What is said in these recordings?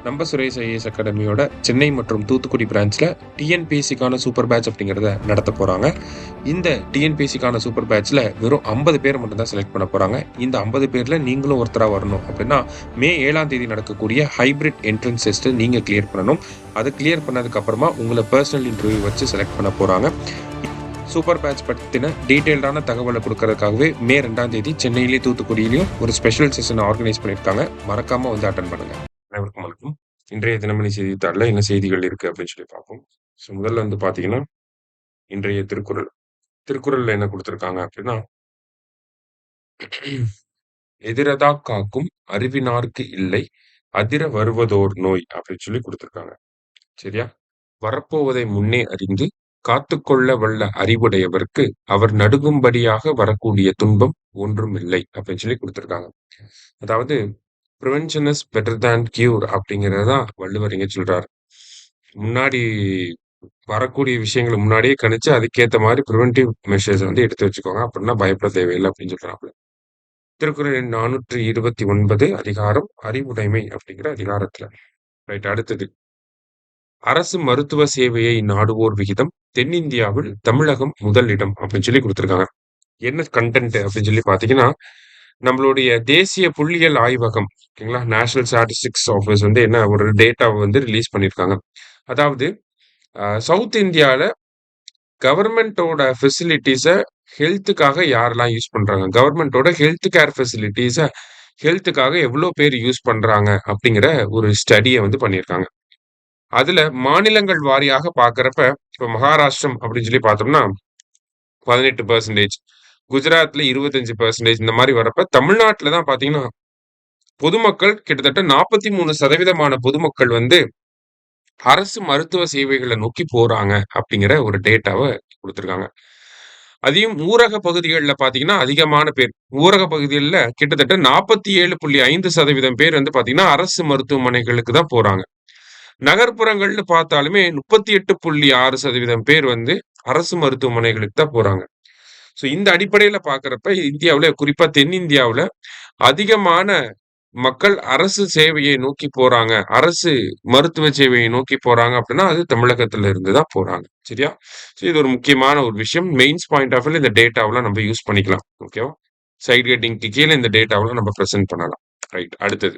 நம்ம சுரேஷ் ஐஏஎஸ் அகாடமியோட சென்னை மற்றும் Thoothukudi பிரான்ச்சில் டிஎன்பிஎஸ்சிக்கான super batch அப்படிங்கிறத நடத்த போகிறாங்க. இந்த டிஎன்பிஎஸ்சிக்கான சூப்பர் பேட்ச்சில் வெறும் 50 பேர் மட்டும்தான் செலக்ட் பண்ண போகிறாங்க. இந்த 50 பேரில் நீங்களும் ஒருத்தராக வரணும் அப்படின்னா மே 7ஆம் தேதி நடக்கக்கூடிய ஹைப்ரிட் என்ட்ரன்ஸ் டெஸ்ட்டு நீங்கள் கிளியர் பண்ணணும். அதை கிளியர் பண்ணதுக்கப்புறமா உங்களை பர்சனல் இன்டர்வியூ வச்சு செலக்ட் பண்ண போகிறாங்க. சூப்பர் பேட்ச் பற்றின டீட்டெயில்டான தகவலை கொடுக்கறதுக்காகவே மே 2ஆம் தேதி சென்னையிலேயும் தூத்துக்குடியிலையும் ஒரு ஸ்பெஷல் செஷன் ஆர்கனைஸ் பண்ணியிருக்காங்க. மறக்காமல் வந்து அட்டன் பண்ணுங்கள். அனைவருக்கும் வணக்கம். இன்றைய தினமணி செய்தித்தாளில் என்ன செய்திகள் இருக்கு அப்படின்னு சொல்லி பார்ப்போம். ஸோ முதல்ல வந்து பார்த்தீங்கன்னா இன்றைய திருக்குறள்ல என்ன கொடுத்துருக்காங்க அப்படின்னா, எதிரதா காக்கும் அறிவினார்க்கு இல்லை அதிர வருவதோர் நோய் அப்படின்னு சொல்லி கொடுத்துருக்காங்க. சரியா? வரப்போவதை முன்னே அறிந்து காத்துக்கொள்ள வல்ல அறிவுடையவருக்கு அவர் நடுங்கும்படியாக வரக்கூடிய துன்பம் ஒன்றும் இல்லை அப்படின்னு சொல்லி கொடுத்துருக்காங்க. அதாவது prevention is better than cure அப்படிங்கிறதான் வள்ளுவர் இங்க சொல்றாரு. முன்னாடி வரக்கூடிய விஷயங்களை முன்னாடியே கணிச்சு அதுக்கேற்ற மாதிரி ப்ரிவென்டிவ் மெஷர்ஸ் வந்து எடுத்து வச்சுக்கோங்க, அப்படின்னா பயப்பட தேவையில்லை அப்படின்னு சொல்றாங்க. திருக்குறள் 429 அதிகாரம் அறிவுடைமை அப்படிங்கிற அதிகாரத்துல. ரைட். அடுத்தது, அரசு மருத்துவ சேவையை நாடுவோர் விகிதம் தென்னிந்தியாவில் தமிழகம் முதலிடம் அப்படின்னு சொல்லி கொடுத்துருக்காங்க. என்ன கண்டென்ட் அப்படின்னு சொல்லி பாத்தீங்கன்னா, நம்மளுடைய தேசிய புள்ளியியல் ஆய்வகம், ஓகேங்களா, நேஷனல் ஸ்டாட்டிஸ்டிக்ஸ் ஆஃபீஸ் வந்து என்ன ஒரு டேட்டாவை வந்து ரிலீஸ் பண்ணியிருக்காங்க. அதாவது சவுத் இந்தியாவில் கவர்மெண்டோட ஃபெசிலிட்டிஸை ஹெல்த்துக்காக யாரெல்லாம் யூஸ் பண்றாங்க, கவர்மெண்டோட ஹெல்த் கேர் ஃபெசிலிட்டிஸை ஹெல்த்துக்காக எவ்வளோ பேர் யூஸ் பண்றாங்க அப்படிங்கிற ஒரு ஸ்டடியை வந்து பண்ணியிருக்காங்க. அதுல மாநிலங்கள் வாரியாக பார்க்கறப்ப இப்போ மகாராஷ்டிரம் அப்படின்னு சொல்லி பார்த்தோம்னா 18%, குஜராத்ல 25%, இந்த மாதிரி வரப்ப தமிழ்நாட்டில் தான் பார்த்தீங்கன்னா பொதுமக்கள் கிட்டத்தட்ட 43% பொதுமக்கள் வந்து அரசு மருத்துவ சேவைகளை நோக்கி போறாங்க அப்படிங்கிற ஒரு டேட்டாவை கொடுத்துருக்காங்க. அதையும் ஊரக பகுதிகளில் பார்த்தீங்கன்னா அதிகமான பேர், ஊரக பகுதிகளில் கிட்டத்தட்ட 47.5% பேர் வந்து பார்த்தீங்கன்னா அரசு மருத்துவமனைகளுக்கு தான் போறாங்க. நகர்ப்புறங்கள்னு பார்த்தாலுமே 38.6% பேர் வந்து அரசு மருத்துவமனைகளுக்கு தான் போறாங்க. ஸோ இந்த அடிப்படையில் பார்க்குறப்ப இந்தியாவில், குறிப்பாக தென்னிந்தியாவில் அதிகமான மக்கள் அரசு சேவையை நோக்கி போறாங்க, அரசு மருத்துவ சேவையை நோக்கி போறாங்க அப்படின்னா அது தமிழகத்துல இருந்து தான் போறாங்க. சரியா? ஸோ இது ஒரு முக்கியமான ஒரு விஷயம். மெயின்ஸ் பாயிண்ட் ஆஃப் வியூல இந்த டேட்டாவெல்லாம் நம்ம யூஸ் பண்ணிக்கலாம். ஓகேவா? சைட் ஹெட்டிங்க்கு கீழே இந்த டேட்டாவெல்லாம் நம்ம ப்ரெசென்ட் பண்ணலாம். ரைட். அடுத்தது,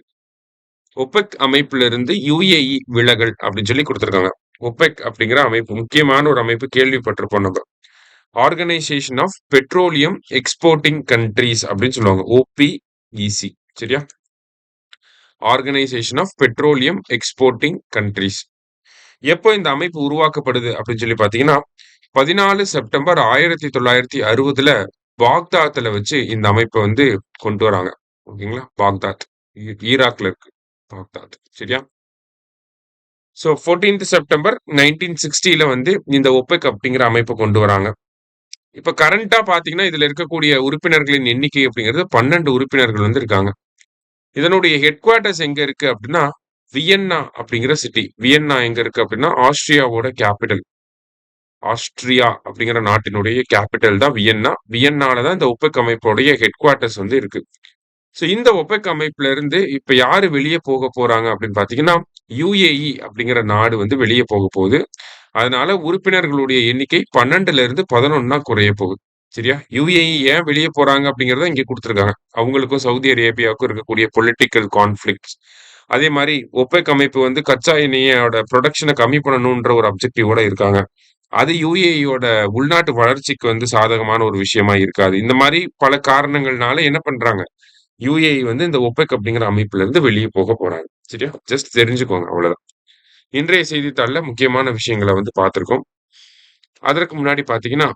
ஒபெக் அமைப்புல இருந்து யுஏஇ விலகல் அப்படின்னு சொல்லி கொடுத்துருக்காங்க. ஒபெக் அப்படிங்கிற அமைப்பு முக்கியமான ஒரு அமைப்பு, கேள்விப்பட்டிருப்போம் நம்ம. Organisation of petroleum exporting countries அப்படின்னு சொல்லுவாங்க, ஓபிஇசி. சரியா? Organisation of petroleum exporting countries. எப்போ இந்த அமைப்பு உருவாக்கப்படுது அப்படின்னு சொல்லி பார்த்தீங்கன்னா 14 செப்டம்பர் 1960 பாக்தாத்ல வச்சு இந்த அமைப்பை வந்து கொண்டு வராங்க. ஓகேங்களா? பாக்தாத் ஈராக்ல இருக்கு பாக்தாத். சரியா? ஸோ 14th செப்டம்பர் 1960 வந்து இந்த ஒபெக் அப்படிங்கிற அமைப்பை கொண்டு வராங்க. இப்ப கரண்டா பாத்தீங்கன்னா இதுல இருக்கக்கூடிய உறுப்பினர்களின் எண்ணிக்கை அப்படிங்கிறது 12 உறுப்பினர்கள் வந்து இருக்காங்க. இதனுடைய ஹெட் குவார்ட்டர்ஸ் எங்க இருக்கு அப்படின்னா வியன்னா அப்படிங்கிற சிட்டி. வியன்னா எங்க இருக்கு அப்படின்னா ஆஸ்திரியாவோட கேபிட்டல். ஆஸ்திரியா அப்படிங்கிற நாட்டினுடைய கேபிட்டல் தான் வியன்னா. வியன்னால தான் இந்த ஒபெக் அமைப்போடைய ஹெட் குவார்ட்டர்ஸ் வந்து இருக்கு. ஸோ இந்த ஒபெக் அமைப்புல இருந்து இப்ப யாரு வெளியே போக போறாங்க அப்படின்னு பாத்தீங்கன்னா யுஏஇ அப்படிங்கிற நாடு வந்து வெளியே போக போகுது. அதனால உறுப்பினர்களுடைய எண்ணிக்கை 12ல இருந்து 11 குறைய போகுது. சரியா? யுஏஇ ஏன் வெளியே போறாங்க அப்படிங்கறத இங்க கொடுத்துருக்காங்க. அவங்களுக்கும் சவுதி அரேபியாவுக்கும் இருக்கக்கூடிய பொலிட்டிக்கல் கான்ஃபிளிக்ட்ஸ். அதே மாதிரி ஒபெக் அமைப்பு வந்து கச்சா எண்ணெயோட ப்ரொடக்ஷனை கம்மி பண்ணணும்ன்ற ஒரு அப்ஜெக்டிவோட இருக்காங்க. அது யுஏஇயோட உள்நாட்டு வளர்ச்சிக்கு வந்து சாதகமான ஒரு விஷயமா இருக்காது. இந்த மாதிரி பல காரணங்கள்னால என்ன பண்றாங்க, யுஏஇ வந்து இந்த ஒபெக் அப்படிங்கிற அமைப்புல இருந்து வெளியே போக போறாங்க. சரியா? ஜஸ்ட் தெரிஞ்சுக்கோங்க, அவ்வளவுதான். இன்றைய செய்தித்தாள்ல முக்கியமான விஷயங்களை வந்து பார்த்திருக்கோம். அதற்கு முன்னாடி பாத்தீங்கன்னா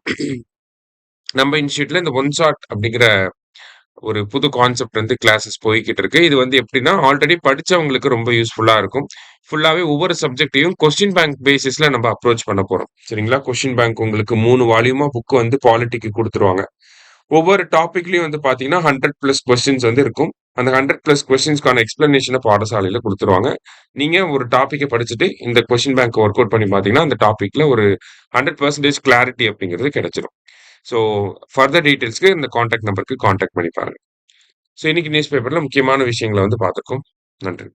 நம்ம இன்ஸ்டியூட்ல இந்த ஒன் ஷாட் அப்படிங்கிற ஒரு புது கான்செப்ட் வந்து கிளாஸஸ் போய்கிட்டு இருக்கு. இது வந்து எப்படின்னா ஆல்ரெடி படிச்சவங்களுக்கு ரொம்ப யூஸ்ஃபுல்லா இருக்கும். ஃபுல்லாவே ஒவ்வொரு சப்ஜெக்டையும் கொஸ்டின் பேங்க் பேசிஸ்ல நம்ம அப்ரோச் பண்ண போறோம். சரிங்களா? கொஸ்டின் பேங்க் உங்களுக்கு 3 வால்யூமா புக் வந்து பாலிட்டிக்கு கொடுத்துருவாங்க. ஒவ்வொரு டாபிக்லயும் வந்து பாத்தீங்கன்னா 100+ கொஸ்டின்ஸ் வந்து இருக்கும். அந்த 100+ கொஸ்டின்ஸ்க்கான எக்ஸ்பிளனேஷனை பாடசாலையில கொடுத்துருவாங்க. நீங்க ஒரு டாபிக்கை படிச்சுட்டு இந்த கொஸ்டின் பேங்க் ஒர்க் அவுட் பண்ணி பாத்தீங்கன்னா அந்த டாபிக்ல ஒரு 100% கிளாரிட்டி அப்படிங்கிறது கிடைச்சிடும். ஸோ ஃபர்தர் டீட்டெயில்ஸ்க்கு இந்த கான்டாக்ட் நம்பருக்கு கான்டாக்ட் பண்ணி பாருங்க. ஸோ இன்னைக்கு நியூஸ் பேப்பர்ல முக்கியமான விஷயங்களை வந்து பார்த்துருக்கோம். நன்றி.